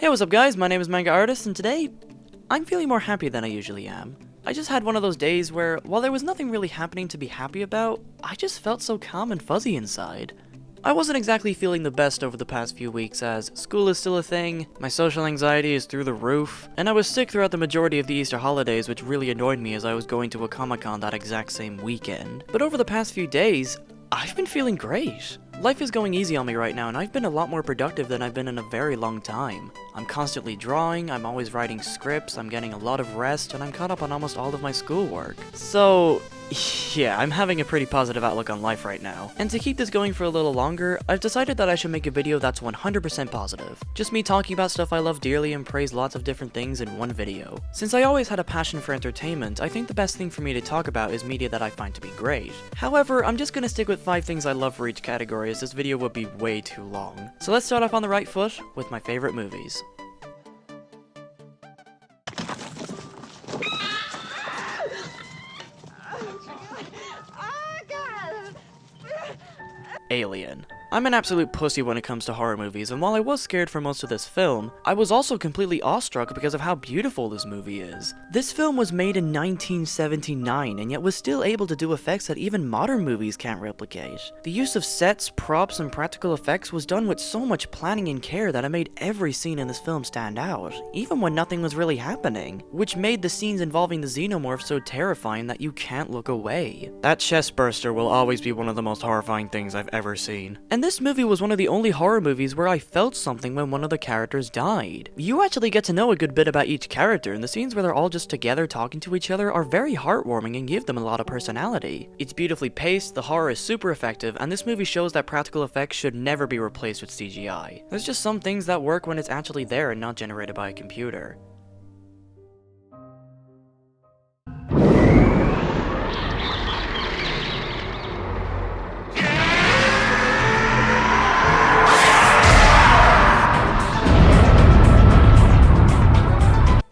Hey, what's up guys, my name is Manga Artist, and today, I'm feeling more happy than I usually am. I just had one of those days where, while there was nothing really happening to be happy about, I just felt so calm and fuzzy inside. I wasn't exactly feeling the best over the past few weeks, as school is still a thing, my social anxiety is through the roof, and I was sick throughout the majority of the Easter holidays, which really annoyed me as I was going to a Comic-Con that exact same weekend. But over the past few days, I've been feeling great. Life is going easy on me right now, and I've been a lot more productive than I've been in a very long time. I'm constantly drawing, I'm always writing scripts, I'm getting a lot of rest, and I'm caught up on almost all of my schoolwork. So, yeah, I'm having a pretty positive outlook on life right now. And to keep this going for a little longer, I've decided that I should make a video that's 100% positive. Just me talking about stuff I love dearly and praise lots of different things in one video. Since I always had a passion for entertainment, I think the best thing for me to talk about is media that I find to be great. However, I'm just gonna stick with 5 things I love for each category, as this video would be way too long. So let's start off on the right foot with my favorite movies. Alien. I'm an absolute pussy when it comes to horror movies, and while I was scared for most of this film, I was also completely awestruck because of how beautiful this movie is. This film was made in 1979, and yet was still able to do effects that even modern movies can't replicate. The use of sets, props, and practical effects was done with so much planning and care that it made every scene in this film stand out, even when nothing was really happening, which made the scenes involving the xenomorph so terrifying that you can't look away. That chest burster will always be one of the most horrifying things I've ever seen. And this movie was one of the only horror movies where I felt something when one of the characters died. You actually get to know a good bit about each character, and the scenes where they're all just together talking to each other are very heartwarming and give them a lot of personality. It's beautifully paced, the horror is super effective, and this movie shows that practical effects should never be replaced with CGI. There's just some things that work when it's actually there and not generated by a computer.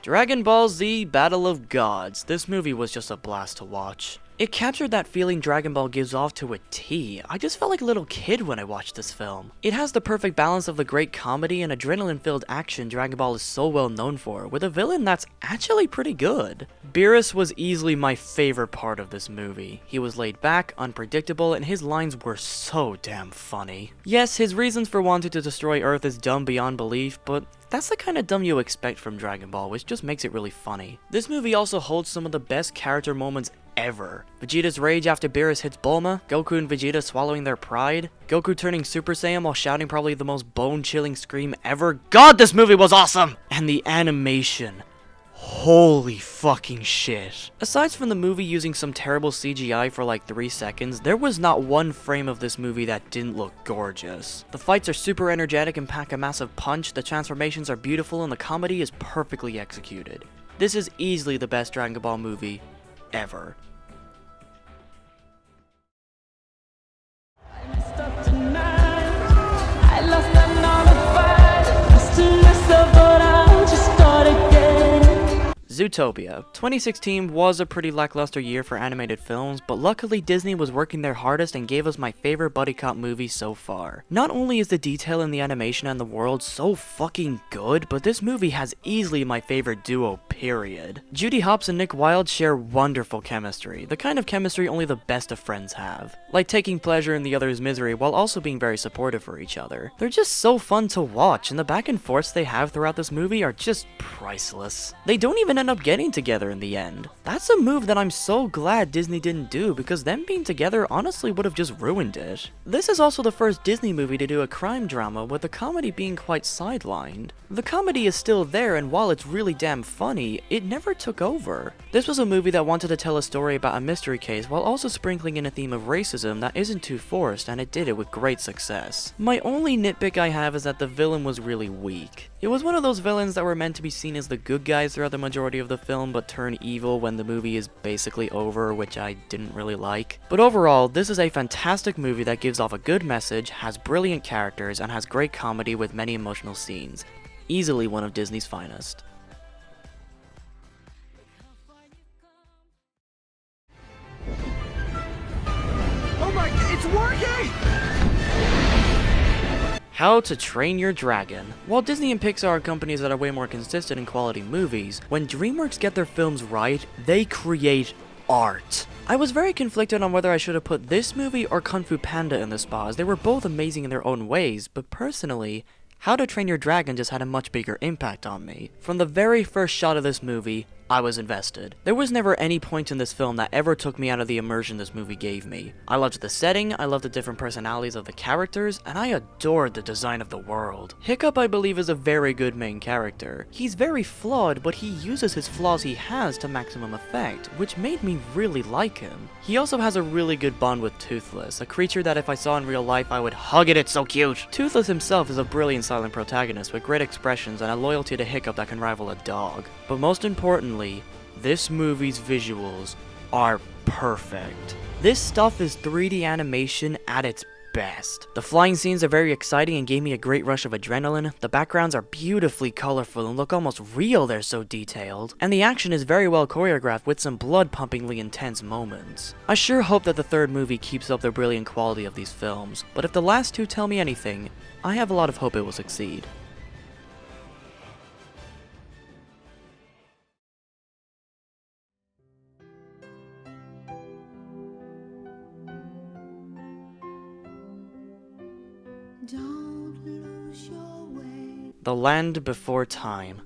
Dragon Ball Z Battle of Gods. This movie was just a blast to watch. It captured that feeling Dragon Ball gives off to a T. I just felt like a little kid when I watched this film. It has the perfect balance of the great comedy and adrenaline-filled action Dragon Ball is so well known for, with a villain that's actually pretty good. Beerus was easily my favorite part of this movie. He was laid back, unpredictable, and his lines were so damn funny. Yes, his reasons for wanting to destroy Earth is dumb beyond belief, but that's the kind of dumb you expect from Dragon Ball, which just makes it really funny. This movie also holds some of the best character moments ever. Vegeta's rage after Beerus hits Bulma, Goku and Vegeta swallowing their pride, Goku turning Super Saiyan while shouting probably the most bone-chilling scream ever. God, this movie was awesome! And the animation. Holy fucking shit. Aside from the movie using some terrible CGI for like 3 seconds, there was not one frame of this movie that didn't look gorgeous. The fights are super energetic and pack a massive punch, the transformations are beautiful, and the comedy is perfectly executed. This is easily the best Dragon Ball movie ever. Zootopia. 2016 was a pretty lackluster year for animated films, but luckily Disney was working their hardest and gave us my favorite buddy cop movie so far. Not only is the detail in the animation and the world so fucking good, but this movie has easily my favorite duo, period. Judy Hopps and Nick Wilde share wonderful chemistry, the kind of chemistry only the best of friends have. Like taking pleasure in the other's misery while also being very supportive for each other. They're just so fun to watch, and the back and forths they have throughout this movie are just priceless. They don't even end up getting together in the end. That's a move that I'm so glad Disney didn't do, because them being together honestly would have just ruined it. This is also the first Disney movie to do a crime drama with the comedy being quite sidelined. The comedy is still there, and while it's really damn funny, it never took over. This was a movie that wanted to tell a story about a mystery case while also sprinkling in a theme of racism that isn't too forced, and it did it with great success. My only nitpick I have is that the villain was really weak. It was one of those villains that were meant to be seen as the good guys throughout the majority of the film, but turn evil when the movie is basically over, which I didn't really like. But overall, this is a fantastic movie that gives off a good message, has brilliant characters, and has great comedy with many emotional scenes. Easily one of Disney's finest. Oh my, it's working! How to Train Your Dragon. While Disney and Pixar are companies that are way more consistent in quality movies, when DreamWorks get their films right, they create art. I was very conflicted on whether I should have put this movie or Kung Fu Panda in the spot, as they were both amazing in their own ways, but personally, How to Train Your Dragon just had a much bigger impact on me. From the very first shot of this movie, I was invested. There was never any point in this film that ever took me out of the immersion this movie gave me. I loved the setting, I loved the different personalities of the characters, and I adored the design of the world. Hiccup, I believe, is a very good main character. He's very flawed, but he uses his flaws he has to maximum effect, which made me really like him. He also has a really good bond with Toothless, a creature that if I saw in real life I would hug it, it's so cute! Toothless himself is a brilliant silent protagonist with great expressions and a loyalty to Hiccup that can rival a dog. But most importantly, this movie's visuals are perfect. This stuff is 3D animation at its best. The flying scenes are very exciting and gave me a great rush of adrenaline. The backgrounds are beautifully colorful and look almost real, they're so detailed. And the action is very well choreographed with some blood-pumpingly intense moments. I sure hope that the third movie keeps up the brilliant quality of these films, but if the last two tell me anything, I have a lot of hope it will succeed. Don't lose your way. The Land Before Time.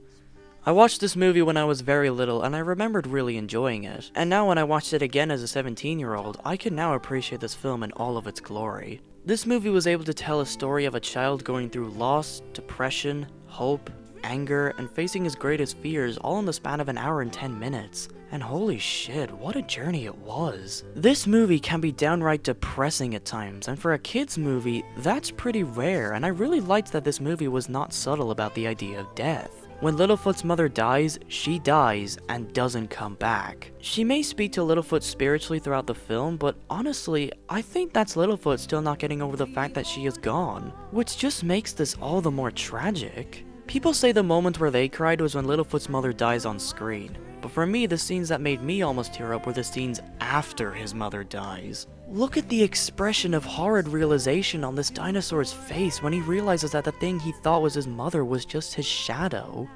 I watched this movie when I was very little and I remembered really enjoying it. And now when I watched it again as a 17-year-old, I can now appreciate this film in all of its glory. This movie was able to tell a story of a child going through loss, depression, hope, anger, and facing his greatest fears all in the span of an hour and 10 minutes. And holy shit, what a journey it was. This movie can be downright depressing at times, and for a kid's movie, that's pretty rare, and I really liked that this movie was not subtle about the idea of death. When Littlefoot's mother dies, she dies and doesn't come back. She may speak to Littlefoot spiritually throughout the film, but honestly, I think that's Littlefoot still not getting over the fact that she is gone, which just makes this all the more tragic. People say the moment where they cried was when Littlefoot's mother dies on screen, but for me, the scenes that made me almost tear up were the scenes after his mother dies. Look at the expression of horrid realization on this dinosaur's face when he realizes that the thing he thought was his mother was just his shadow.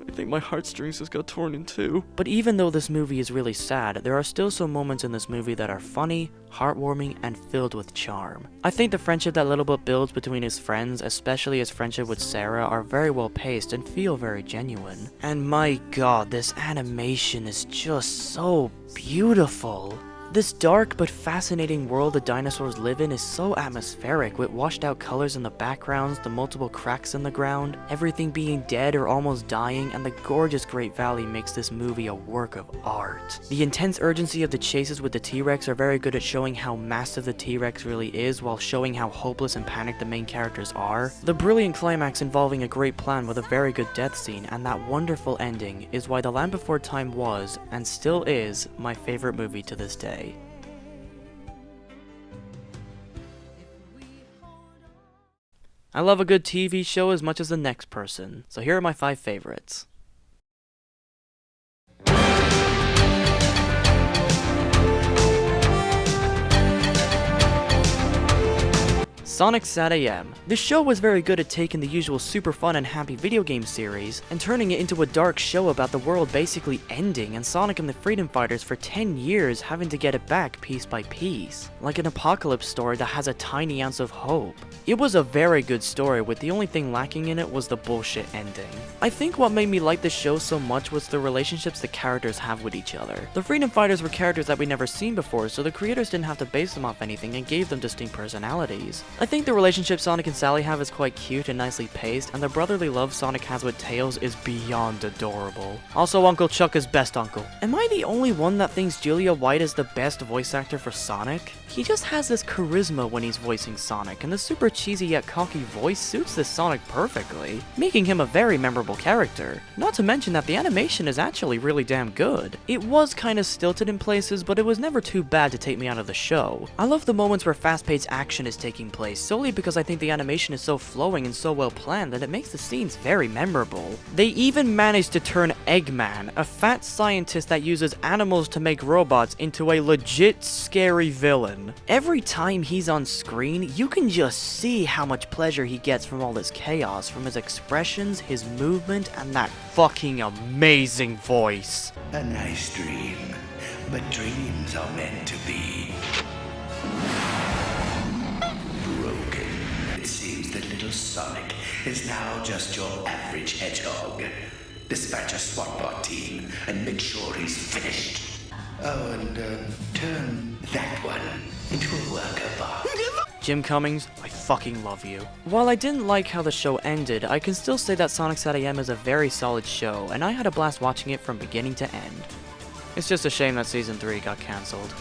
I think my heartstrings just got torn in two. But even though this movie is really sad, there are still some moments in this movie that are funny, heartwarming, and filled with charm. I think the friendship that Littleboot builds between his friends, especially his friendship with Sarah, are very well paced and feel very genuine. And my god, this animation is just so beautiful. This dark but fascinating world the dinosaurs live in is so atmospheric, with washed out colors in the backgrounds, the multiple cracks in the ground, everything being dead or almost dying, and the gorgeous Great Valley makes this movie a work of art. The intense urgency of the chases with the T-Rex are very good at showing how massive the T-Rex really is, while showing how hopeless and panicked the main characters are. The brilliant climax involving a great plan with a very good death scene, and that wonderful ending is why The Land Before Time was, and still is, my favorite movie to this day. I love a good TV show as much as the next person, so here are my 5 favorites. Sonic SatAM. This show was very good at taking the usual super fun and happy video game series and turning it into a dark show about the world basically ending and Sonic and the Freedom Fighters for 10 years having to get it back piece by piece, like an apocalypse story that has a tiny ounce of hope. It was a very good story, with the only thing lacking in it was the bullshit ending. I think what made me like this show so much was the relationships the characters have with each other. The Freedom Fighters were characters that we'd never seen before, so the creators didn't have to base them off anything and gave them distinct personalities. I think the relationship Sonic and Sally have is quite cute and nicely paced, and the brotherly love Sonic has with Tails is beyond adorable. Also, Uncle Chuck is best uncle. Am I the only one that thinks Julia White is the best voice actor for Sonic? He just has this charisma when he's voicing Sonic, and the super cheesy yet cocky voice suits this Sonic perfectly, making him a very memorable character. Not to mention that the animation is actually really damn good. It was kinda stilted in places, but it was never too bad to take me out of the show. I love the moments where fast-paced action is taking place, surprised, solely because I think the animation is so flowing and so well planned that it makes the scenes very memorable. They even managed to turn Eggman, a fat scientist that uses animals to make robots, into a legit scary villain. Every time he's on screen, you can just see how much pleasure he gets from all this chaos, from his expressions, his movement, and that fucking amazing voice. A nice dream, but dreams are meant to be broken. It seems that little Sonic is now just your average hedgehog. Dispatch a SWAT bot team and make sure he's finished. Oh, and turn that one into a worker bot. Jim Cummings, I fucking love you. While I didn't like how the show ended, I can still say that Sonic SatAM is a very solid show, and I had a blast watching it from beginning to end. It's just a shame that Season 3 got cancelled.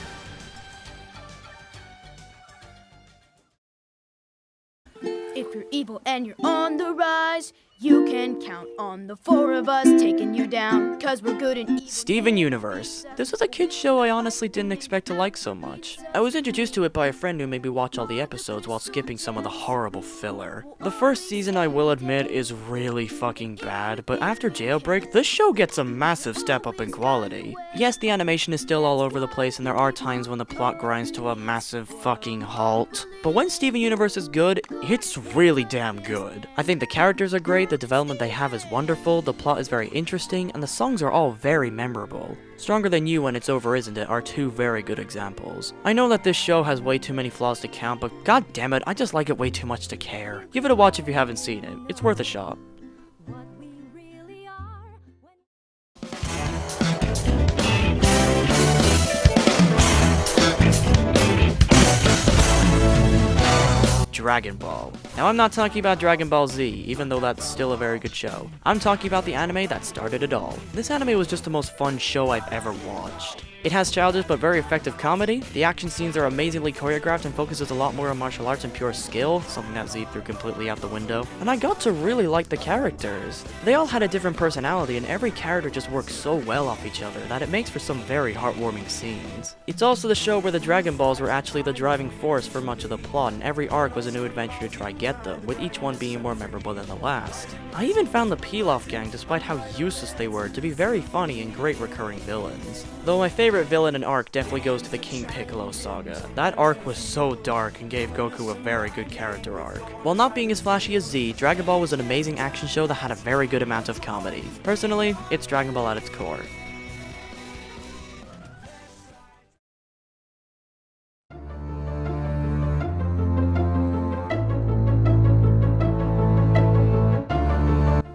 If you're evil and you're on the rise, you can count on the four of us taking you down, 'cause we're good and evil. Steven Universe. This was a kid's show I honestly didn't expect to like so much. I was introduced to it by a friend who made me watch all the episodes while skipping some of the horrible filler. The first season, I will admit, is really fucking bad, but after Jailbreak, this show gets a massive step up in quality. Yes, the animation is still all over the place and there are times when the plot grinds to a massive fucking halt, but when Steven Universe is good, it's really damn good. I think the characters are great, the development they have is wonderful, the plot is very interesting, and the songs are all very memorable. Stronger Than You and It's Over Isn't It are two very good examples. I know that this show has way too many flaws to count, but god damn it, I just like it way too much to care. Give it a watch if you haven't seen it. It's worth a shot. What we really are when Dragon Ball. Now I'm not talking about Dragon Ball Z, even though that's still a very good show. I'm talking about the anime that started it all. This anime was just the most fun show I've ever watched. It has childish but very effective comedy, the action scenes are amazingly choreographed and focuses a lot more on martial arts and pure skill, something that Z threw completely out the window, and I got to really like the characters. They all had a different personality and every character just works so well off each other that it makes for some very heartwarming scenes. It's also the show where the Dragon Balls were actually the driving force for much of the plot and every arc was a new adventure to try get them, with each one being more memorable than the last. I even found the Pilaf gang, despite how useless they were, to be very funny and great recurring villains. Though my favorite villain and arc definitely goes to the King Piccolo saga. That arc was so dark and gave Goku a very good character arc. While not being as flashy as Z, Dragon Ball was an amazing action show that had a very good amount of comedy. Personally, it's Dragon Ball at its core.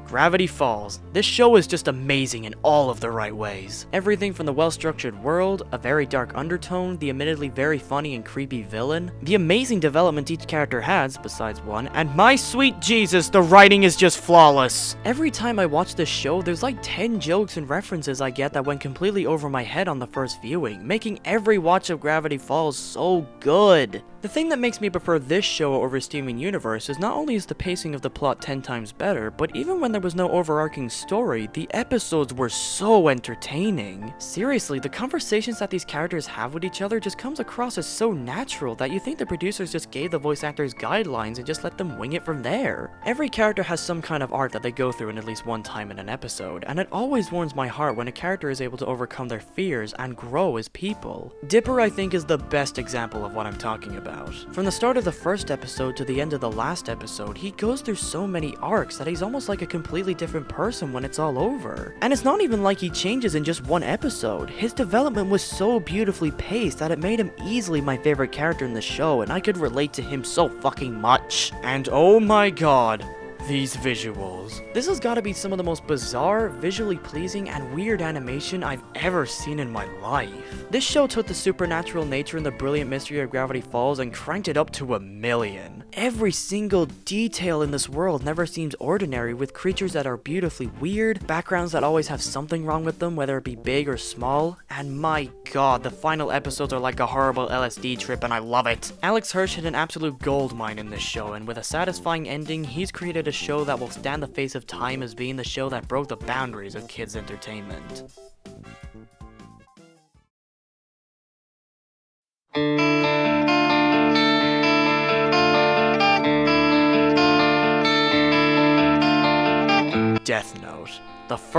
Gravity Falls. This show is just amazing in all of the right ways. Everything from the well-structured world, a very dark undertone, the admittedly very funny and creepy villain, the amazing development each character has, besides one, and my sweet Jesus, the writing is just flawless. Every time I watch this show, there's like 10 jokes and references I get that went completely over my head on the first viewing, making every watch of Gravity Falls so good. The thing that makes me prefer this show over Steven Universe is not only is the pacing of the plot 10 times better, but even when there was no overarching story, the episodes were so entertaining. Seriously, the conversations that these characters have with each other just comes across as so natural that you think the producers just gave the voice actors guidelines and just let them wing it from there. Every character has some kind of arc that they go through in at least one time in an episode, and it always warms my heart when a character is able to overcome their fears and grow as people. Dipper, I think, is the best example of what I'm talking about. From the start of the first episode to the end of the last episode, he goes through so many arcs that he's almost like a completely different person when it's all over. And it's not even like he changes in just one episode. His development was so beautifully paced that it made him easily my favorite character in the show, and I could relate to him so fucking much. And oh my god, these visuals. This has got to be some of the most bizarre, visually pleasing, and weird animation I've ever seen in my life. This show took the supernatural nature and the brilliant mystery of Gravity Falls and cranked it up to 1,000,000. Every single detail in this world never seems ordinary, with creatures that are beautifully weird, backgrounds that always have something wrong with them, whether it be big or small, and my god, the final episodes are like a horrible LSD trip and I love it. Alex Hirsch hit an absolute goldmine in this show, and with a satisfying ending, he's created a show that will stand the face of time as being the show that broke the boundaries of kids' entertainment.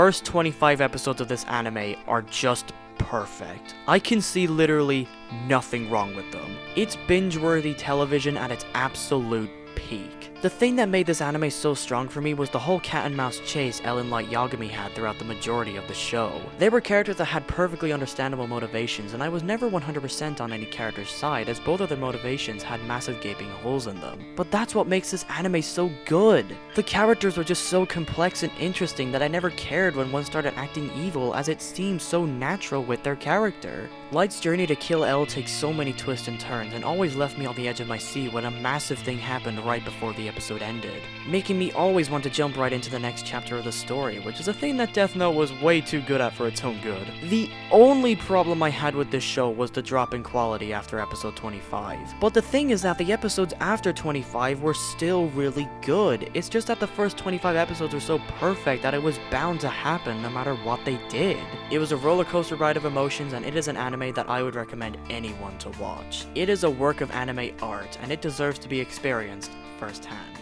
first 25 episodes of this anime are just perfect. I can see literally nothing wrong with them. It's binge-worthy television at its absolute peak. The thing that made this anime so strong for me was the whole cat and mouse chase Ellen Light Yagami had throughout the majority of the show. They were characters that had perfectly understandable motivations, and I was never 100% on any character's side, as both of their motivations had massive gaping holes in them. But that's what makes this anime so good. The characters were just so complex and interesting that I never cared when one started acting evil, as it seemed so natural with their character. Light's journey to kill L takes so many twists and turns, and always left me on the edge of my seat when a massive thing happened right before the episode ended, making me always want to jump right into the next chapter of the story, which is a thing that Death Note was way too good at for its own good. The only problem I had with this show was the drop in quality after episode 25. But the thing is that the episodes after 25 were still really good. It's just that the first 25 episodes were so perfect that it was bound to happen no matter what they did. It was a roller coaster ride of emotions, and it is an anime that I would recommend anyone to watch. It is a work of anime art, and it deserves to be experienced firsthand.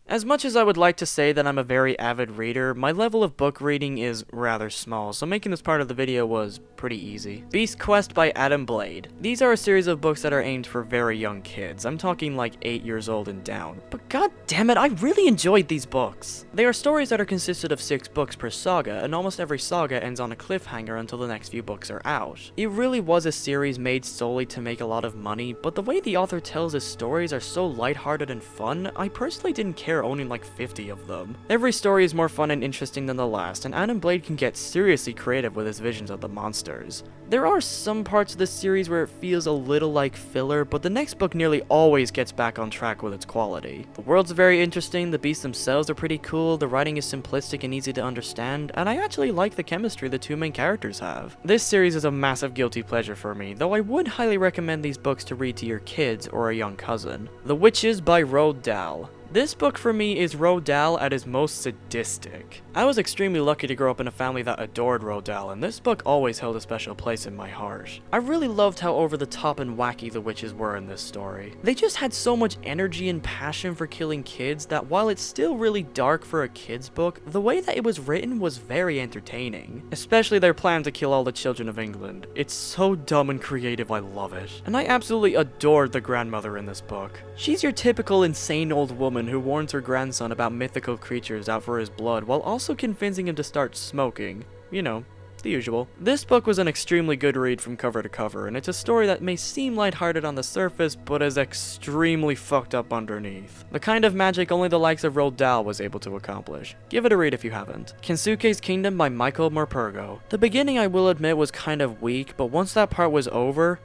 As much as I would like to say that I'm a very avid reader, my level of book reading is rather small, so making this part of the video was pretty easy. Beast Quest by Adam Blade. These are a series of books that are aimed for very young kids. I'm talking like 8 years old and down. But god damn it, I really enjoyed these books. They are stories that are consisted of 6 books per saga, and almost every saga ends on a cliffhanger until the next few books are out. It really was a series made solely to make a lot of money, but the way the author tells his stories are so lighthearted and fun, I personally didn't care owning like 50 of them. Every story is more fun and interesting than the last, and Adam Blade can get seriously creative with his visions of the monsters. There are some parts of this series where it feels a little like filler, but the next book nearly always gets back on track with its quality. The world's very interesting, the beasts themselves are pretty cool, the writing is simplistic and easy to understand, and I actually like the chemistry the two main characters have. This series is a massive guilty pleasure for me, though I would highly recommend these books to read to your kids or a young cousin. The Witches by Roald Dahl. This book for me is Roald Dahl at his most sadistic. I was extremely lucky to grow up in a family that adored Roald Dahl, and this book always held a special place in my heart. I really loved how over the top and wacky the witches were in this story. They just had so much energy and passion for killing kids that while it's still really dark for a kid's book, the way that it was written was very entertaining. Especially their plan to kill all the children of England. It's so dumb and creative, I love it. And I absolutely adored the grandmother in this book. She's your typical insane old woman who warns her grandson about mythical creatures out for his blood while also convincing him to start smoking. You know, the usual. This book was an extremely good read from cover to cover, and it's a story that may seem lighthearted on the surface, but is extremely fucked up underneath. The kind of magic only the likes of Roald Dahl was able to accomplish. Give it a read if you haven't. Kensuke's Kingdom by Michael Morpurgo. The beginning, I will admit, was kind of weak, but once that part was over,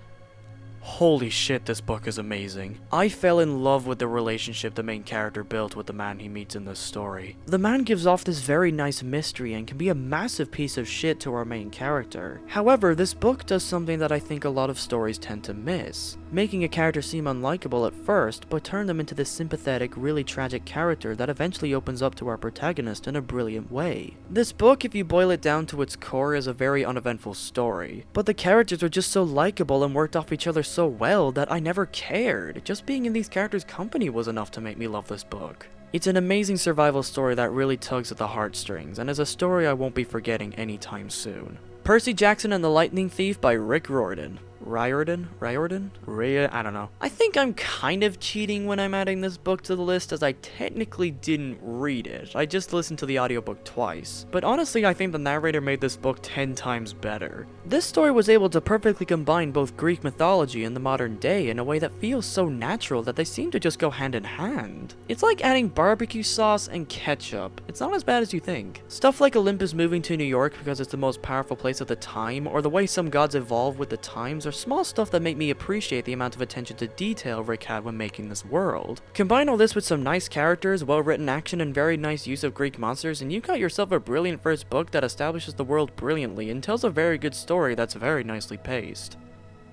holy shit, this book is amazing. I fell in love with the relationship the main character built with the man he meets in this story. The man gives off this very nice mystery and can be a massive piece of shit to our main character. However, this book does something that I think a lot of stories tend to miss, making a character seem unlikable at first, but turn them into this sympathetic, really tragic character that eventually opens up to our protagonist in a brilliant way. This book, if you boil it down to its core, is a very uneventful story, but the characters were just so likable and worked off each other so well that I never cared. Just being in these characters' company was enough to make me love this book. It's an amazing survival story that really tugs at the heartstrings, and is a story I won't be forgetting anytime soon. Percy Jackson and the Lightning Thief by Rick Riordan. I don't know. I think I'm kind of cheating when I'm adding this book to the list, as I technically didn't read it. I just listened to the audiobook twice. But honestly, I think the narrator made this book 10 times better. This story was able to perfectly combine both Greek mythology and the modern day in a way that feels so natural that they seem to just go hand in hand. It's like adding barbecue sauce and ketchup. It's not as bad as you think. Stuff like Olympus moving to New York because it's the most powerful place at the time, or the way some gods evolve with the times, are small stuff that make me appreciate the amount of attention to detail Rick had when making this world. Combine all this with some nice characters, well-written action, and very nice use of Greek monsters, and you got yourself a brilliant first book that establishes the world brilliantly and tells a very good story that's very nicely paced.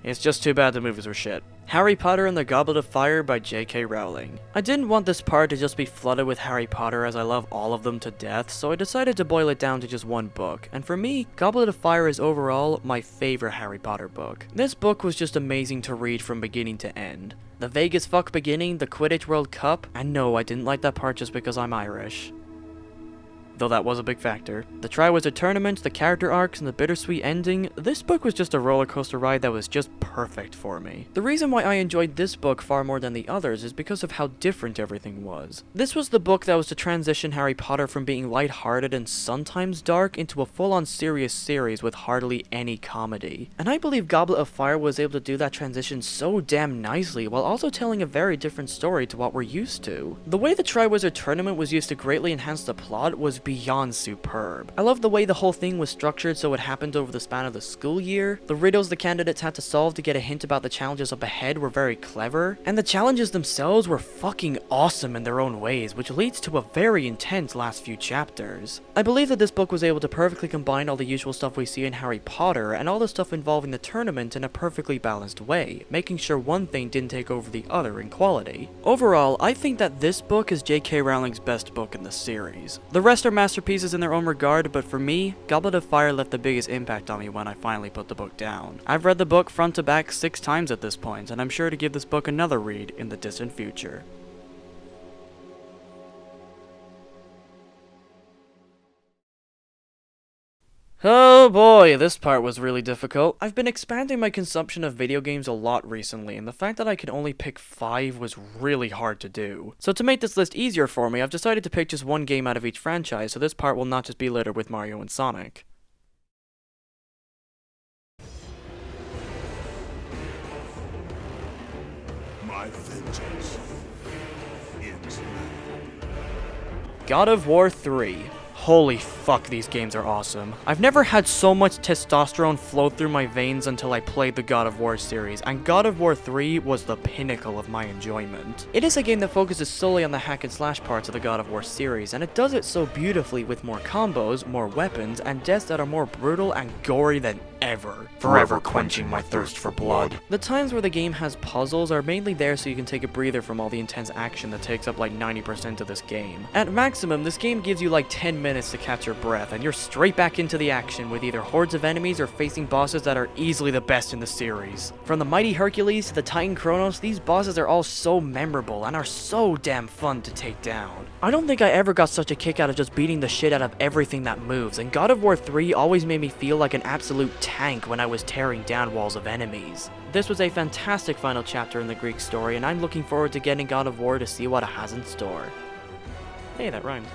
It's just too bad the movies were shit. Harry Potter and the Goblet of Fire by J.K. Rowling. I didn't want this part to just be flooded with Harry Potter as I love all of them to death, so I decided to boil it down to just one book, and for me, Goblet of Fire is overall my favorite Harry Potter book. This book was just amazing to read from beginning to end. The Vegas fuck beginning, the Quidditch World Cup, and no, I didn't like that part just because I'm Irish. Though that was a big factor. The Triwizard Tournament, the character arcs, and the bittersweet ending, this book was just a roller coaster ride that was just perfect for me. The reason why I enjoyed this book far more than the others is because of how different everything was. This was the book that was to transition Harry Potter from being lighthearted and sometimes dark into a full-on serious series with hardly any comedy. And I believe Goblet of Fire was able to do that transition so damn nicely while also telling a very different story to what we're used to. The way the Triwizard Tournament was used to greatly enhance the plot was beyond superb. I love the way the whole thing was structured so it happened over the span of the school year. The riddles the candidates had to solve to get a hint about the challenges up ahead were very clever, and the challenges themselves were fucking awesome in their own ways, which leads to a very intense last few chapters. I believe that this book was able to perfectly combine all the usual stuff we see in Harry Potter and all the stuff involving the tournament in a perfectly balanced way, making sure one thing didn't take over the other in quality. Overall, I think that this book is J.K. Rowling's best book in the series. The rest are masterpieces in their own regard, but for me, Goblet of Fire left the biggest impact on me when I finally put the book down. I've read the book front to back 6 times at this point, and I'm sure to give this book another read in the distant future. Oh boy, this part was really difficult. I've been expanding my consumption of video games a lot recently, and the fact that I could only pick 5 was really hard to do. So to make this list easier for me, I've decided to pick just one game out of each franchise, so this part will not just be littered with Mario and Sonic. My vengeance ends now. God of War 3. Holy fuck, these games are awesome. I've never had so much testosterone flow through my veins until I played the God of War series, and God of War 3 was the pinnacle of my enjoyment. It is a game that focuses solely on the hack and slash parts of the God of War series, and it does it so beautifully with more combos, more weapons, and deaths that are more brutal and gory than ever. Forever quenching my thirst for blood. The times where the game has puzzles are mainly there so you can take a breather from all the intense action that takes up like 90% of this game. At maximum, this game gives you like 10 minutes to catch your breath, and you're straight back into the action with either hordes of enemies or facing bosses that are easily the best in the series. From the mighty Hercules to the Titan Kronos, these bosses are all so memorable and are so damn fun to take down. I don't think I ever got such a kick out of just beating the shit out of everything that moves, and God of War 3 always made me feel like an absolute tank when I was tearing down walls of enemies. This was a fantastic final chapter in the Greek story, and I'm looking forward to getting God of War to see what it has in store. Hey, that rhymed.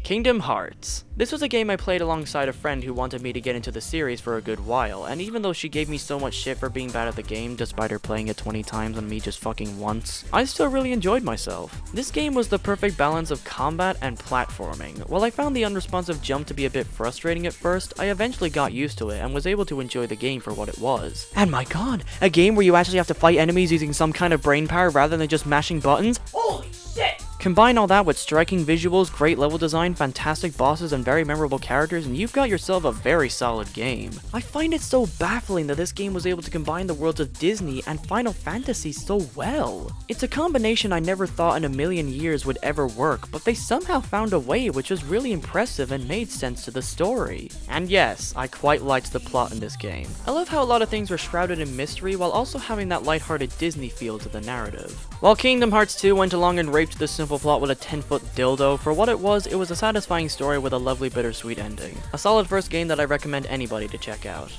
Kingdom Hearts. This was a game I played alongside a friend who wanted me to get into the series for a good while, and even though she gave me so much shit for being bad at the game despite her playing it 20 times and me just fucking once, I still really enjoyed myself. This game was the perfect balance of combat and platforming. While I found the unresponsive jump to be a bit frustrating at first, I eventually got used to it and was able to enjoy the game for what it was. And my god, a game where you actually have to fight enemies using some kind of brain power rather than just mashing buttons? Holy shit! Combine all that with striking visuals, great level design, fantastic bosses, and very memorable characters, and you've got yourself a very solid game. I find it so baffling that this game was able to combine the worlds of Disney and Final Fantasy so well. It's a combination I never thought in a million years would ever work, but they somehow found a way which was really impressive and made sense to the story. And yes, I quite liked the plot in this game. I love how a lot of things were shrouded in mystery while also having that lighthearted Disney feel to the narrative. While Kingdom Hearts 2 went along and raped the simple plot with a 10-foot dildo, for what it was a satisfying story with a lovely bittersweet ending. A solid first game that I recommend anybody to check out.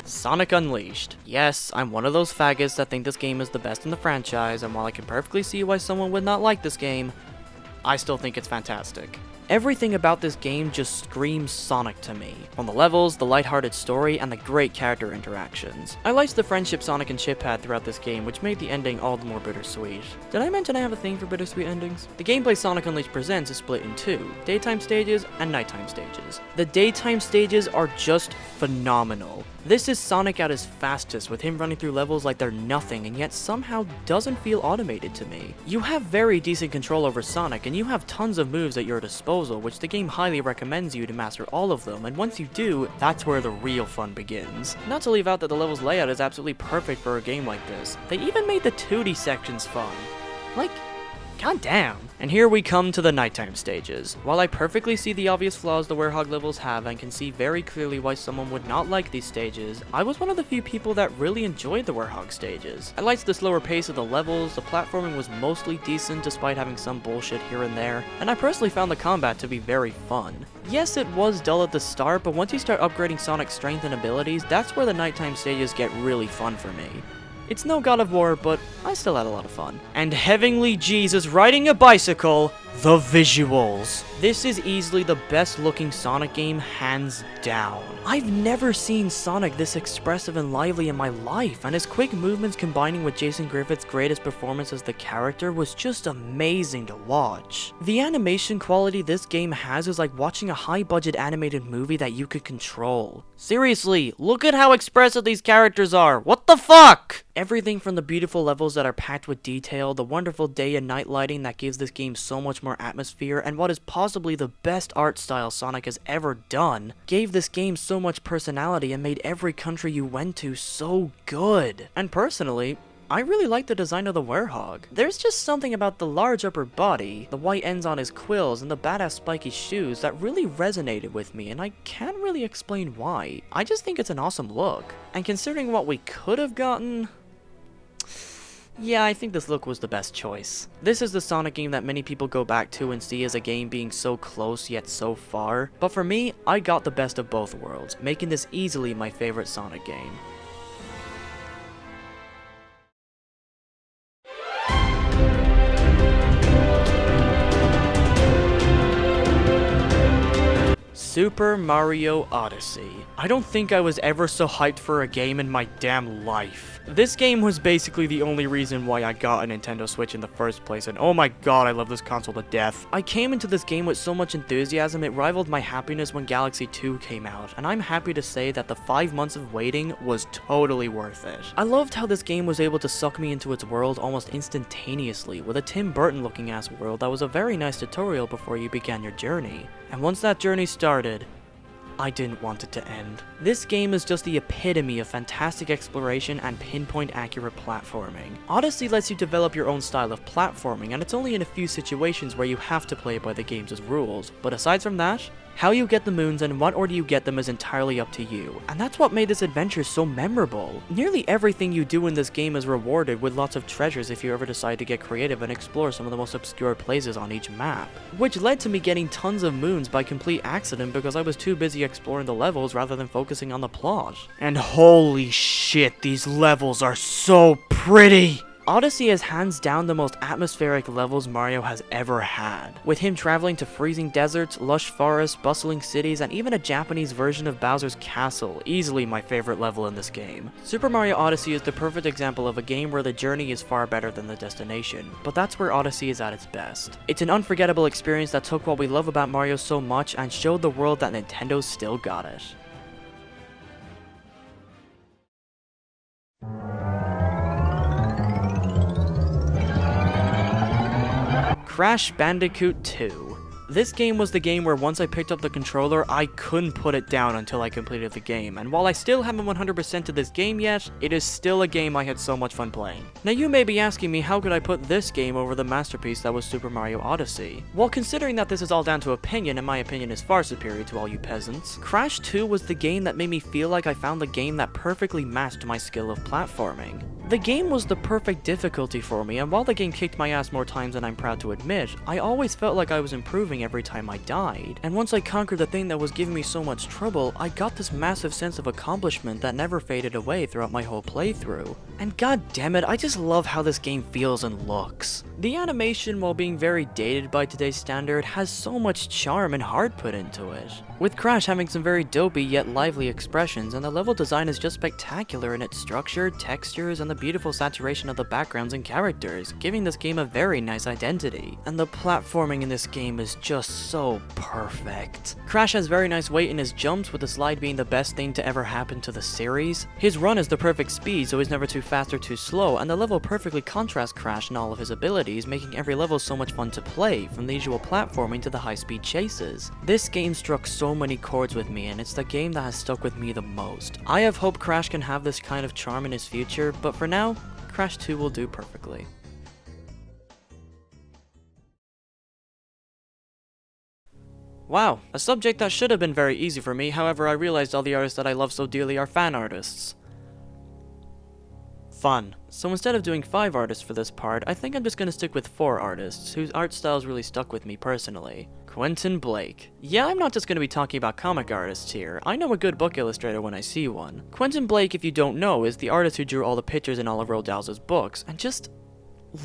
Sonic Unleashed. Yes, I'm one of those faggots that think this game is the best in the franchise, and while I can perfectly see why someone would not like this game, I still think it's fantastic. Everything about this game just screams Sonic to me. From the levels, the lighthearted story, and the great character interactions. I liked the friendship Sonic and Chip had throughout this game, which made the ending all the more bittersweet. Did I mention I have a thing for bittersweet endings? The gameplay Sonic Unleashed Presents is split in two, daytime stages and nighttime stages. The daytime stages are just phenomenal. This is Sonic at his fastest, with him running through levels like they're nothing, and yet somehow doesn't feel automated to me. You have very decent control over Sonic, and you have tons of moves at your disposal, which the game highly recommends you to master all of them, and once you do, that's where the real fun begins. Not to leave out that the level's layout is absolutely perfect for a game like this. They even made the 2D sections fun. Like, god damn. And here we come to the nighttime stages. While I perfectly see the obvious flaws the Werehog levels have and can see very clearly why someone would not like these stages, I was one of the few people that really enjoyed the Werehog stages. I liked the slower pace of the levels, the platforming was mostly decent despite having some bullshit here and there, and I personally found the combat to be very fun. Yes, it was dull at the start, but once you start upgrading Sonic's strength and abilities, that's where the nighttime stages get really fun for me. It's no God of War, but I still had a lot of fun. And Heavenly Jesus riding a bicycle, the visuals. This is easily the best looking Sonic game, hands down. I've never seen Sonic this expressive and lively in my life, and his quick movements combining with Jason Griffith's greatest performance as the character was just amazing to watch. The animation quality this game has is like watching a high-budget animated movie that you could control. Seriously, look at how expressive these characters are. What the fuck? Everything from the beautiful levels that are packed with detail, the wonderful day and night lighting that gives this game so much more atmosphere, and what is possibly the best art style Sonic has ever done, gave this game so much personality and made every country you went to so good. And personally, I really like the design of the Werehog. There's just something about the large upper body, the white ends on his quills, and the badass spiky shoes that really resonated with me, and I can't really explain why. I just think it's an awesome look. And considering what we could have gotten, yeah, I think this look was the best choice. This is the Sonic game that many people go back to and see as a game being so close yet so far, but for me, I got the best of both worlds, making this easily my favorite Sonic game. Super Mario Odyssey. I don't think I was ever so hyped for a game in my damn life. This game was basically the only reason why I got a Nintendo Switch in the first place, and oh my god, I love this console to death. I came into this game with so much enthusiasm, it rivaled my happiness when Galaxy 2 came out, and I'm happy to say that the 5 months of waiting was totally worth it. I loved how this game was able to suck me into its world almost instantaneously, with a Tim Burton looking ass world that was a very nice tutorial before you began your journey. And once that journey started, I didn't want it to end. This game is just the epitome of fantastic exploration and pinpoint accurate platforming. Odyssey lets you develop your own style of platforming, and it's only in a few situations where you have to play by the game's rules, but aside from that, how you get the moons and what order you get them is entirely up to you, and that's what made this adventure so memorable. Nearly everything you do in this game is rewarded with lots of treasures if you ever decide to get creative and explore some of the most obscure places on each map, which led to me getting tons of moons by complete accident because I was too busy exploring the levels rather than focusing on the plot. And holy shit, these levels are so pretty! Odyssey is hands down the most atmospheric levels Mario has ever had, with him traveling to freezing deserts, lush forests, bustling cities, and even a Japanese version of Bowser's Castle, easily my favorite level in this game. Super Mario Odyssey is the perfect example of a game where the journey is far better than the destination, but that's where Odyssey is at its best. It's an unforgettable experience that took what we love about Mario so much and showed the world that Nintendo still got it. Crash Bandicoot 2. This game was the game where once I picked up the controller, I couldn't put it down until I completed the game, and while I still haven't 100% to this game yet, it is still a game I had so much fun playing. Now you may be asking me how could I put this game over the masterpiece that was Super Mario Odyssey? Well, considering that this is all down to opinion, and my opinion is far superior to all you peasants, Crash 2 was the game that made me feel like I found the game that perfectly matched my skill of platforming. The game was the perfect difficulty for me, and while the game kicked my ass more times than I'm proud to admit, I always felt like I was improving every time I died. And once I conquered the thing that was giving me so much trouble, I got this massive sense of accomplishment that never faded away throughout my whole playthrough. And god damn it, I just love how this game feels and looks. The animation, while being very dated by today's standard, has so much charm and heart put into it. With Crash having some very dopey yet lively expressions, and the level design is just spectacular in its structure, textures, and the beautiful saturation of the backgrounds and characters, giving this game a very nice identity. And the platforming in this game is just so perfect. Crash has very nice weight in his jumps, with the slide being the best thing to ever happen to the series. His run is the perfect speed, so he's never too fast or too slow, and the level perfectly contrasts Crash and all of his abilities, making every level so much fun to play, from the usual platforming to the high-speed chases. This game struck so many chords with me, and it's the game that has stuck with me the most. I have hope Crash can have this kind of charm in his future, but for now, Crash 2 will do perfectly. Wow, a subject that should have been very easy for me, however I realized all the artists that I love so dearly are fan artists. Fun. So instead of doing 5 artists for this part, I think I'm just gonna stick with 4 artists, whose art styles really stuck with me personally. Quentin Blake. Yeah, I'm not just gonna be talking about comic artists here. I know a good book illustrator when I see one. Quentin Blake, if you don't know, is the artist who drew all the pictures in all of Roald Dahl's books, and just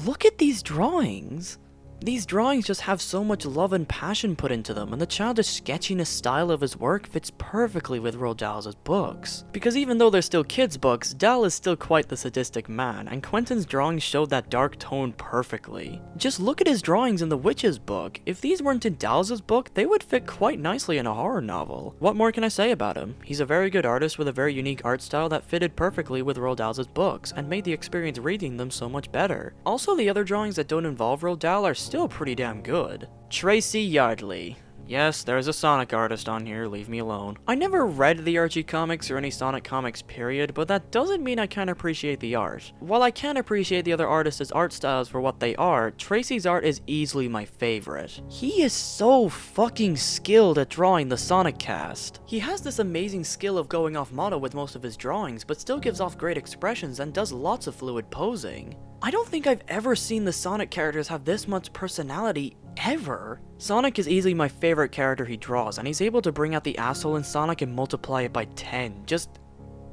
look at these drawings. These drawings just have so much love and passion put into them, and the childish sketchiness style of his work fits perfectly with Roald Dahl's books. Because even though they're still kids' books, Dahl is still quite the sadistic man, and Quentin's drawings showed that dark tone perfectly. Just look at his drawings in the Witches book. If these weren't in Dahl's book, they would fit quite nicely in a horror novel. What more can I say about him? He's a very good artist with a very unique art style that fitted perfectly with Roald Dahl's books, and made the experience reading them so much better. Also, the other drawings that don't involve Roald Dahl are still pretty damn good. Tracy Yardley. Yes, there's a Sonic artist on here, leave me alone. I never read the Archie comics or any Sonic comics period, but that doesn't mean I can't appreciate the art. While I can appreciate the other artists' art styles for what they are, Tracy's art is easily my favorite. He is so fucking skilled at drawing the Sonic cast. He has this amazing skill of going off model with most of his drawings, but still gives off great expressions and does lots of fluid posing. I don't think I've ever seen the Sonic characters have this much personality, ever. Sonic is easily my favorite character he draws, and he's able to bring out the asshole in Sonic and multiply it by 10. Just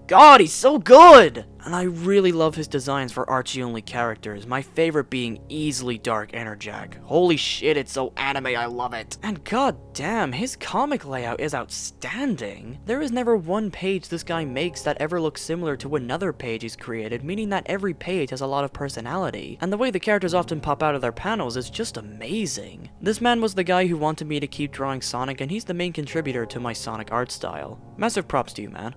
God, he's so good! And I really love his designs for Archie-only characters, my favorite being easily Dark Enerjack. Holy shit, it's so anime, I love it! And god damn, his comic layout is outstanding! There is never one page this guy makes that ever looks similar to another page he's created, meaning that every page has a lot of personality, and the way the characters often pop out of their panels is just amazing. This man was the guy who wanted me to keep drawing Sonic, and he's the main contributor to my Sonic art style. Massive props to you, man.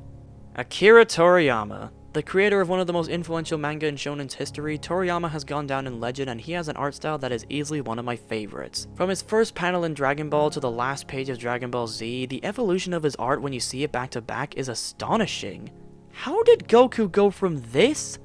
Akira Toriyama. The creator of one of the most influential manga in shonen's history, Toriyama has gone down in legend, and he has an art style that is easily one of my favorites. From his first panel in Dragon Ball to the last page of Dragon Ball Z, the evolution of his art when you see it back to back is astonishing. How did Goku go from this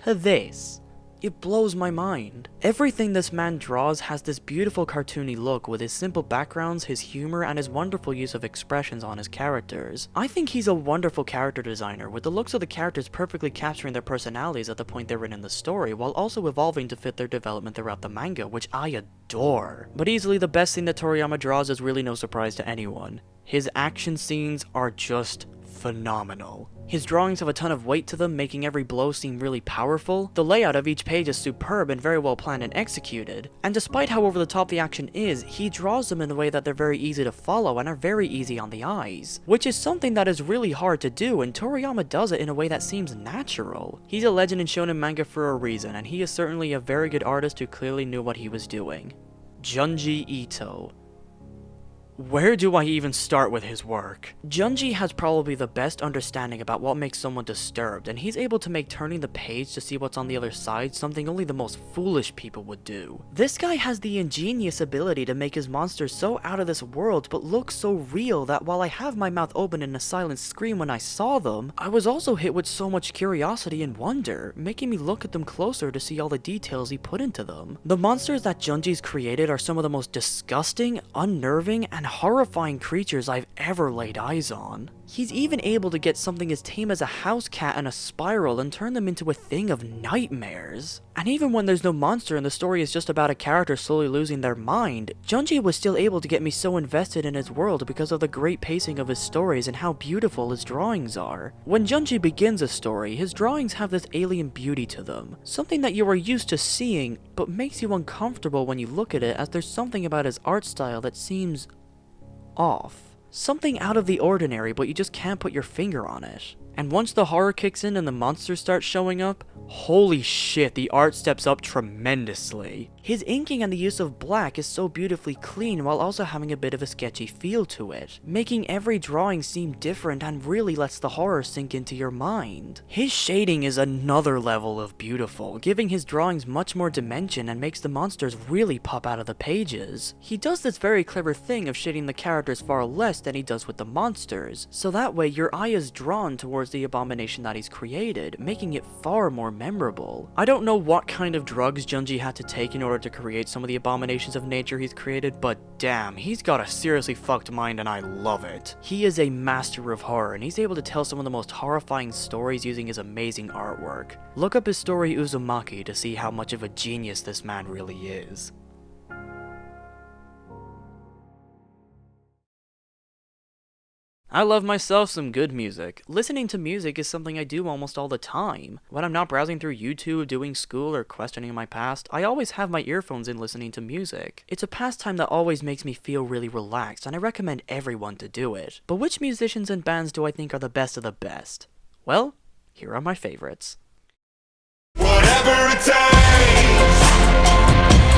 to this? It blows my mind. Everything this man draws has this beautiful cartoony look with his simple backgrounds, his humor, and his wonderful use of expressions on his characters. I think he's a wonderful character designer, with the looks of the characters perfectly capturing their personalities at the point they're in the story, while also evolving to fit their development throughout the manga, which I adore. But easily the best thing that Toriyama draws is really no surprise to anyone. His action scenes are just phenomenal. His drawings have a ton of weight to them, making every blow seem really powerful. The layout of each page is superb and very well planned and executed. And despite how over the top the action is, he draws them in a way that they're very easy to follow and are very easy on the eyes. Which is something that is really hard to do, and Toriyama does it in a way that seems natural. He's a legend in shonen manga for a reason, and he is certainly a very good artist who clearly knew what he was doing. Junji Ito. Where do I even start with his work? Junji has probably the best understanding about what makes someone disturbed, and he's able to make turning the page to see what's on the other side something only the most foolish people would do. This guy has the ingenious ability to make his monsters so out of this world but look so real that while I have my mouth open in a silent scream when I saw them, I was also hit with so much curiosity and wonder, making me look at them closer to see all the details he put into them. The monsters that Junji's created are some of the most disgusting, unnerving, and horrifying creatures I've ever laid eyes on. He's even able to get something as tame as a house cat and a spiral and turn them into a thing of nightmares. And even when there's no monster and the story is just about a character slowly losing their mind, Junji was still able to get me so invested in his world because of the great pacing of his stories and how beautiful his drawings are. When Junji begins a story, his drawings have this alien beauty to them, something that you are used to seeing, but makes you uncomfortable when you look at it, as there's something about his art style that seems off. Something out of the ordinary, but you just can't put your finger on it. And once the horror kicks in and the monsters start showing up, holy shit, the art steps up tremendously. His inking and the use of black is so beautifully clean while also having a bit of a sketchy feel to it, making every drawing seem different and really lets the horror sink into your mind. His shading is another level of beautiful, giving his drawings much more dimension and makes the monsters really pop out of the pages. He does this very clever thing of shading the characters far less than he does with the monsters, so that way your eye is drawn towards the abomination that he's created, making it far more memorable. I don't know what kind of drugs Junji had to take in order to create some of the abominations of nature he's created, but damn, he's got a seriously fucked mind and I love it. He is a master of horror and he's able to tell some of the most horrifying stories using his amazing artwork. Look up his story Uzumaki to see how much of a genius this man really is. I love myself some good music. Listening to music is something I do almost all the time. When I'm not browsing through YouTube, doing school, or questioning my past, I always have my earphones in listening to music. It's a pastime that always makes me feel really relaxed, and I recommend everyone to do it. But which musicians and bands do I think are the best of the best? Well, here are my favorites. Whatever it takes,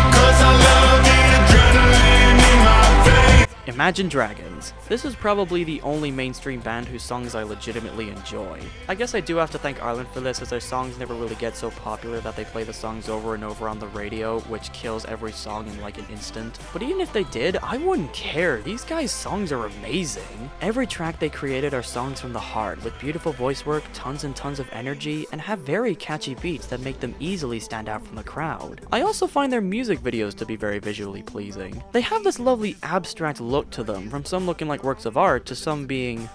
'cause I love the adrenaline in my veins. Imagine Dragons. This is probably the only mainstream band whose songs I legitimately enjoy. I guess I do have to thank Ireland for this, as their songs never really get so popular that they play the songs over and over on the radio, which kills every song in like an instant. But even if they did, I wouldn't care. These guys' songs are amazing. Every track they created are songs from the heart, with beautiful voice work, tons and tons of energy, and have very catchy beats that make them easily stand out from the crowd. I also find their music videos to be very visually pleasing. They have this lovely abstract look to them, from some looking like works of art to some being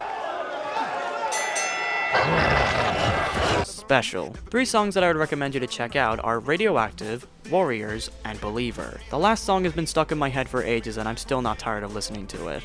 special. 3 songs that I would recommend you to check out are Radioactive, Warriors, and Believer. The last song has been stuck in my head for ages and I'm still not tired of listening to it.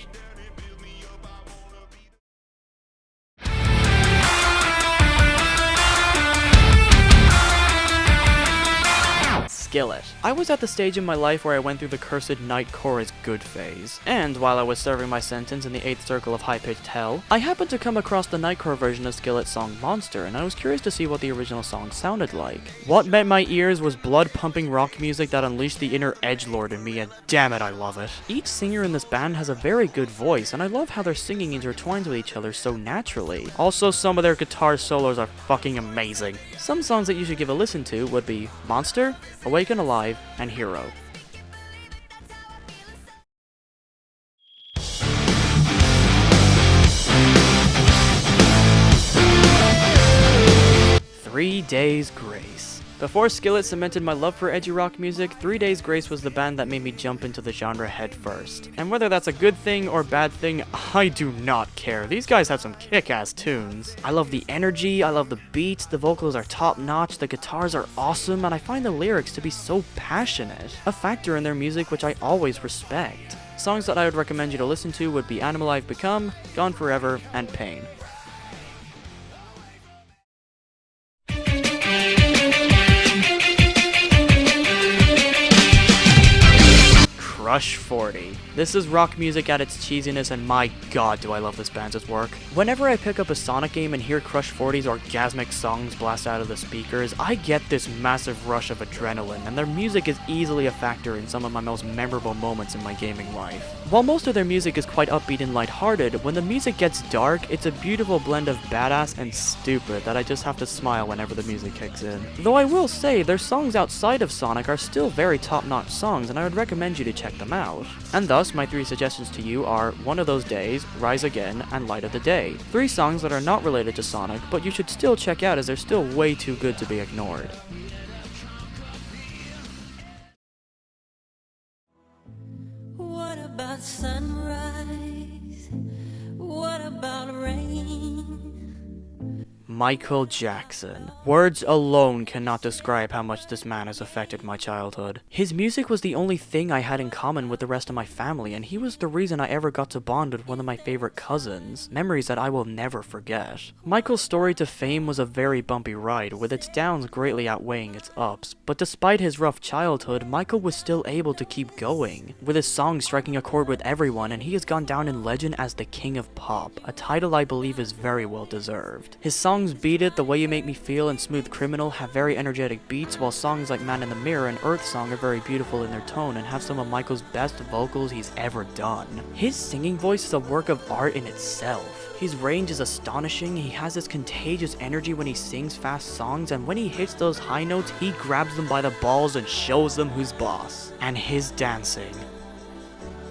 Skillet. I was at the stage in my life where I went through the cursed Night Chorus good phase, and while I was serving my sentence in the 8th circle of high-pitched hell, I happened to come across the Nightcore version of Skillet's song Monster, and I was curious to see what the original song sounded like. What met my ears was blood-pumping rock music that unleashed the inner edgelord in me, and damn it, I love it. Each singer in this band has a very good voice, and I love how their singing intertwines with each other so naturally. Also, some of their guitar solos are fucking amazing. Some songs that you should give a listen to would be Monster, Awaken Alive, and Hero. Three Days Grace. Before Skillet cemented my love for edgy rock music, 3 Days Grace was the band that made me jump into the genre head first. And whether that's a good thing or bad thing, I do not care. These guys have some kick-ass tunes. I love the energy, I love the beats, the vocals are top-notch, the guitars are awesome, and I find the lyrics to be so passionate. A factor in their music which I always respect. Songs that I would recommend you to listen to would be Animal I've Become, Gone Forever, and Pain. Crush 40. This is rock music at its cheesiness, and my god do I love this band's work. Whenever I pick up a Sonic game and hear Crush 40's orgasmic songs blast out of the speakers, I get this massive rush of adrenaline, and their music is easily a factor in some of my most memorable moments in my gaming life. While most of their music is quite upbeat and lighthearted, when the music gets dark, it's a beautiful blend of badass and stupid that I just have to smile whenever the music kicks in. Though I will say, their songs outside of Sonic are still very top-notch songs, and I would recommend you to check them out. And thus, my 3 suggestions to you are One of Those Days, Rise Again, and Light of the Day. 3 songs that are not related to Sonic, but you should still check out as they're still way too good to be ignored. What about about sunrise? What about rain? Michael Jackson. Words alone cannot describe how much this man has affected my childhood. His music was the only thing I had in common with the rest of my family, and he was the reason I ever got to bond with one of my favorite cousins. Memories that I will never forget. Michael's story to fame was a very bumpy ride, with its downs greatly outweighing its ups, but despite his rough childhood, Michael was still able to keep going, with his songs striking a chord with everyone, and he has gone down in legend as the King of Pop, a title I believe is very well deserved. His songs Beat It, The Way You Make Me Feel, and Smooth Criminal have very energetic beats, while songs like Man in the Mirror and Earth Song are very beautiful in their tone and have some of Michael's best vocals he's ever done. His singing voice is a work of art in itself. His range is astonishing, he has this contagious energy when he sings fast songs, and when he hits those high notes, he grabs them by the balls and shows them who's boss. And his dancing.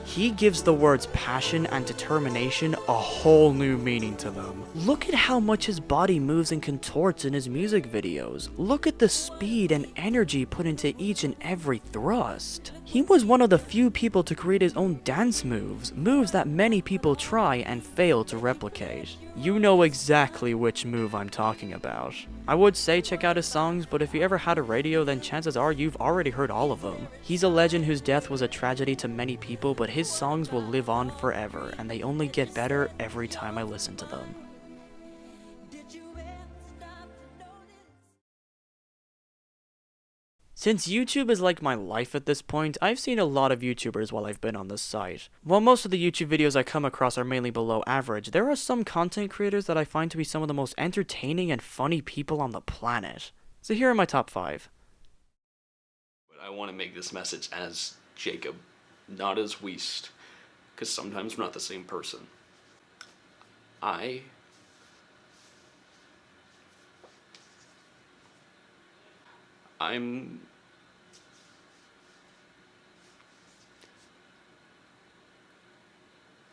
He gives the words passion and determination a whole new meaning to them. Look at how much his body moves and contorts in his music videos. Look at the speed and energy put into each and every thrust. He was one of the few people to create his own dance moves, moves that many people try and fail to replicate. You know exactly which move I'm talking about. I would say check out his songs, but if you ever had a radio, then chances are you've already heard all of them. He's a legend whose death was a tragedy to many people, but his songs will live on forever, and they only get better every time I listen to them. Since YouTube is like my life at this point, I've seen a lot of YouTubers while I've been on this site. While most of the YouTube videos I come across are mainly below average, there are some content creators that I find to be some of the most entertaining and funny people on the planet. So here are my top 5. But I want to make this message as Jacob, not as Weast, because sometimes we're not the same person.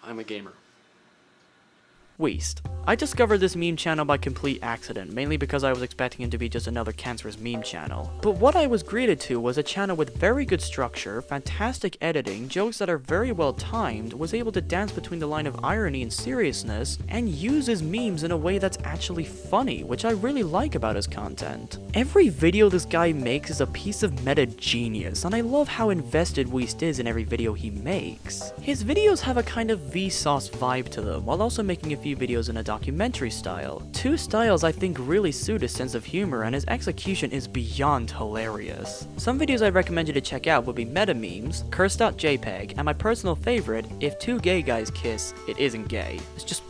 I'm a gamer. Weast. I discovered this meme channel by complete accident, mainly because I was expecting it to be just another cancerous meme channel. But what I was greeted to was a channel with very good structure, fantastic editing, jokes that are very well timed, was able to dance between the line of irony and seriousness, and uses memes in a way that's actually funny, which I really like about his content. Every video this guy makes is a piece of meta genius, and I love how invested Weast is in every video he makes. His videos have a kind of Vsauce vibe to them, while also making a few videos in a documentary style. Two styles I think really suit his sense of humor, and his execution is beyond hilarious. Some videos I'd recommend you to check out would be Meta Memes, Curse.jpg, and my personal favorite, If Two Gay Guys Kiss, It Isn't Gay. It's just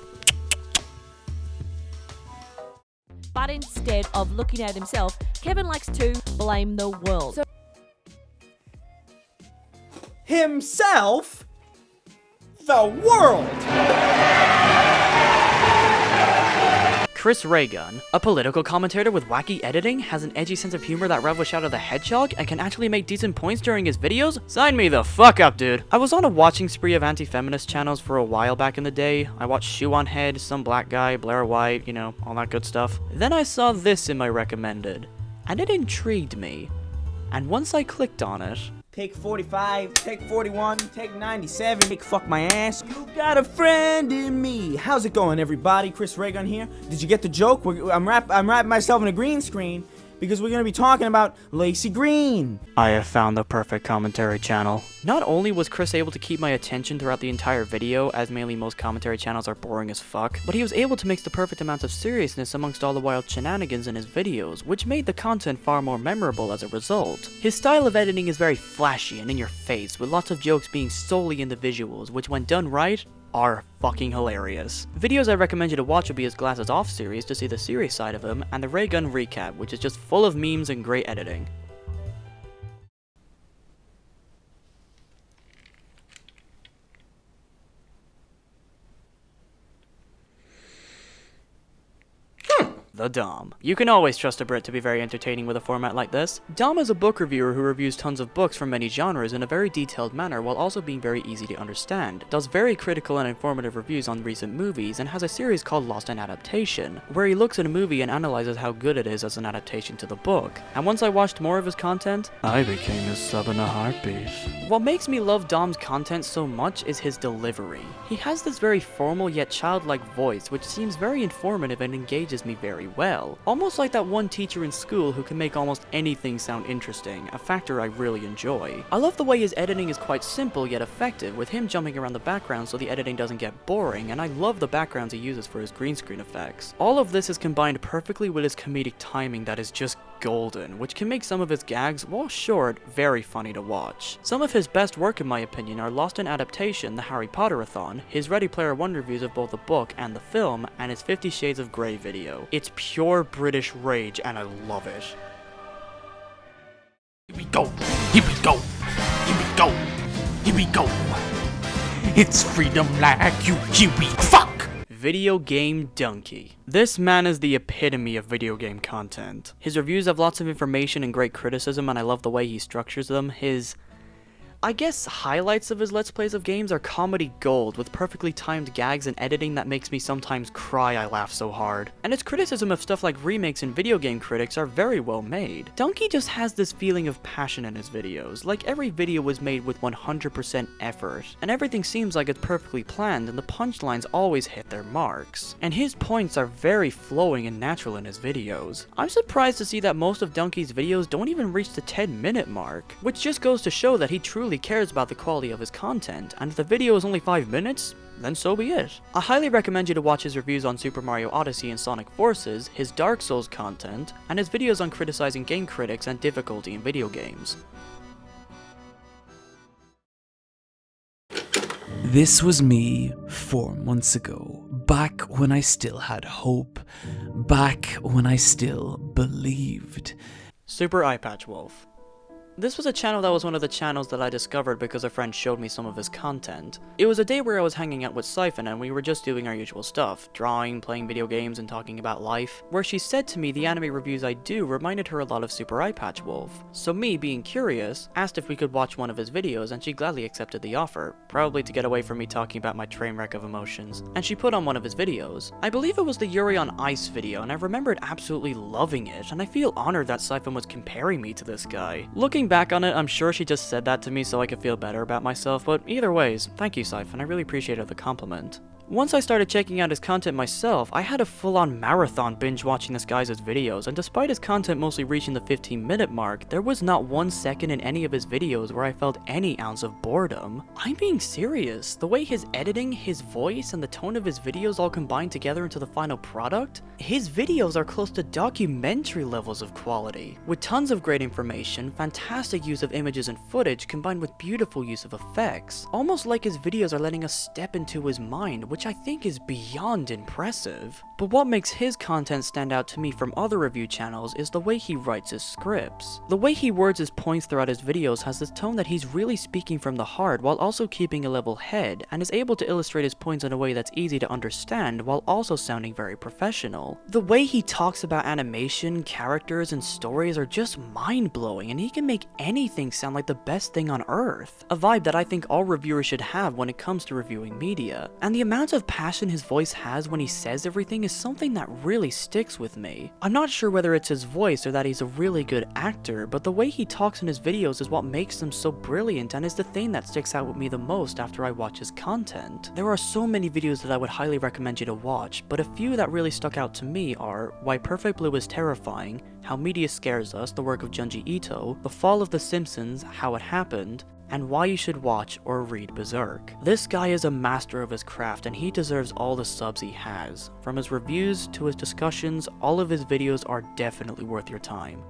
But instead of looking at himself, Kevin likes to blame the world. Himself? The world! Chris Ray Gun, a political commentator with wacky editing, has an edgy sense of humor that rivals Shadow the Hedgehog, and can actually make decent points during his videos? Sign me the fuck up, dude. I was on a watching spree of anti-feminist channels for a while back in the day. I watched Shoe on Head, Some Black Guy, Blair White, you know, all that good stuff. Then I saw this in my recommended, and it intrigued me. And once I clicked on it, Take 45, take 41, take 97, take fuck my ass. You got a friend in me. How's it going, everybody? Chris Ray Gun here. Did you get the joke? I'm wrapping myself in a green screen because we're gonna be talking about Lacey Green. I have found the perfect commentary channel. Not only was Chris able to keep my attention throughout the entire video, as mainly most commentary channels are boring as fuck, but he was able to mix the perfect amounts of seriousness amongst all the wild shenanigans in his videos, which made the content far more memorable as a result. His style of editing is very flashy and in your face, with lots of jokes being solely in the visuals, which when done right, are fucking hilarious. Videos I recommend you to watch would be his Glasses Off series to see the serious side of him, and the Ray Gun Recap, which is just full of memes and great editing. the Dom. You can always trust a Brit to be very entertaining with a format like this. Dom is a book reviewer who reviews tons of books from many genres in a very detailed manner while also being very easy to understand, does very critical and informative reviews on recent movies, and has a series called Lost in Adaptation, where he looks at a movie and analyzes how good it is as an adaptation to the book. And once I watched more of his content, I became his sub in a heartbeat. What makes me love Dom's content so much is his delivery. He has this very formal yet childlike voice which seems very informative and engages me very well. Almost like that one teacher in school who can make almost anything sound interesting, a factor I really enjoy. I love the way his editing is quite simple yet effective, with him jumping around the background so the editing doesn't get boring, and I love the backgrounds he uses for his green screen effects. All of this is combined perfectly with his comedic timing that is just golden, which can make some of his gags, while short, very funny to watch. Some of his best work in my opinion are Lost in Adaptation, the Harry Potter-a-thon, his Ready Player One reviews of both the book and the film, and his 50 Shades of Grey video. It's pure British rage and I love it. Here we go, here we go, here we go, here we go. It's freedom like you, here we fuck! Video Game Donkey. This man is the epitome of video game content. His reviews have lots of information and great criticism, and I love the way he structures them. His I guess highlights of his Let's Plays of games are comedy gold, with perfectly timed gags and editing that makes me sometimes cry I laugh so hard. And his criticism of stuff like remakes and video game critics are very well made. Donkey just has this feeling of passion in his videos, like every video was made with 100% effort, and everything seems like it's perfectly planned and the punchlines always hit their marks. And his points are very flowing and natural in his videos. I'm surprised to see that most of Donkey's videos don't even reach the 10-minute mark, which just goes to show that he truly cares about the quality of his content, and if the video is only 5 minutes, then so be it. I highly recommend you to watch his reviews on Super Mario Odyssey and Sonic Forces, his Dark Souls content, and his videos on criticizing game critics and difficulty in video games. This was me 4 months ago, back when I still had hope, back when I still believed. Super Eyepatch Wolf. This was a channel that was one of the channels that I discovered because a friend showed me some of his content. It was a day where I was hanging out with Siphon and we were just doing our usual stuff, drawing, playing video games, and talking about life, where she said to me the anime reviews I do reminded her a lot of Super Eyepatch Wolf. So me, being curious, asked if we could watch one of his videos and she gladly accepted the offer, probably to get away from me talking about my train wreck of emotions, and she put on one of his videos. I believe it was the Yuri on Ice video, and I remembered absolutely loving it, and I feel honored that Siphon was comparing me to this guy. Looking back on it, I'm sure she just said that to me so I could feel better about myself, but either ways, thank you Siphon, I really appreciated the compliment. Once I started checking out his content myself, I had a full-on marathon binge watching this guy's videos, and despite his content mostly reaching the 15-minute mark, there was not 1 second in any of his videos where I felt any ounce of boredom. I'm being serious. The way his editing, his voice, and the tone of his videos all combine together into the final product, his videos are close to documentary levels of quality, with tons of great information, fantastic use of images and footage combined with beautiful use of effects, almost like his videos are letting us step into his mind, which I think is beyond impressive. But what makes his content stand out to me from other review channels is the way he writes his scripts. The way he words his points throughout his videos has this tone that he's really speaking from the heart while also keeping a level head, and is able to illustrate his points in a way that's easy to understand while also sounding very professional. The way he talks about animation, characters, and stories are just mind-blowing, and he can make anything sound like the best thing on earth. A vibe that I think all reviewers should have when it comes to reviewing media. And the amount of passion his voice has when he says everything is something that really sticks with me. I'm not sure whether it's his voice or that he's a really good actor, but the way he talks in his videos is what makes them so brilliant and is the thing that sticks out with me the most after I watch his content. There are so many videos that I would highly recommend you to watch, but a few that really stuck out to me are Why Perfect Blue is Terrifying, How Media Scares Us, the work of Junji Ito, The Fall of the Simpsons, How It Happened, and Why You Should Watch or Read Berserk. This guy is a master of his craft and he deserves all the subs he has. From his reviews to his discussions, all of his videos are definitely worth your time.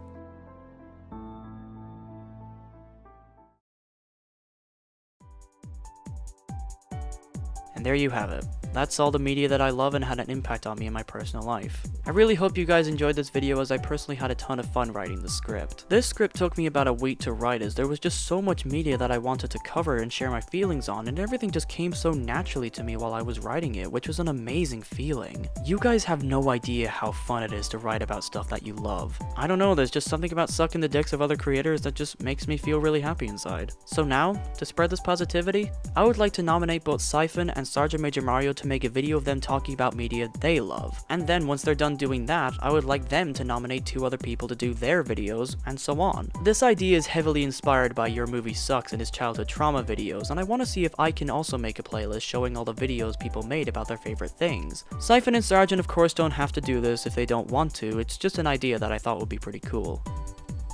And there you have it. That's all the media that I love and had an impact on me in my personal life. I really hope you guys enjoyed this video, as I personally had a ton of fun writing the script. This script took me about a week to write, as there was just so much media that I wanted to cover and share my feelings on, and everything just came so naturally to me while I was writing it, which was an amazing feeling. You guys have no idea how fun it is to write about stuff that you love. I don't know, there's just something about sucking the dicks of other creators that just makes me feel really happy inside. So now, to spread this positivity, I would like to nominate both Siphon and Sergeant Major Mario to make a video of them talking about media they love. And then once they're done doing that, I would like them to nominate 2 other people to do their videos, and so on. This idea is heavily inspired by Your Movie Sucks and his childhood trauma videos, and I want to see if I can also make a playlist showing all the videos people made about their favorite things. Siphon and Sergeant of course don't have to do this if they don't want to, it's just an idea that I thought would be pretty cool.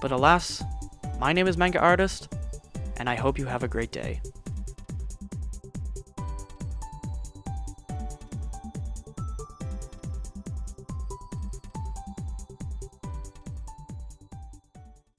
But alas, my name is Manga Artist, and I hope you have a great day.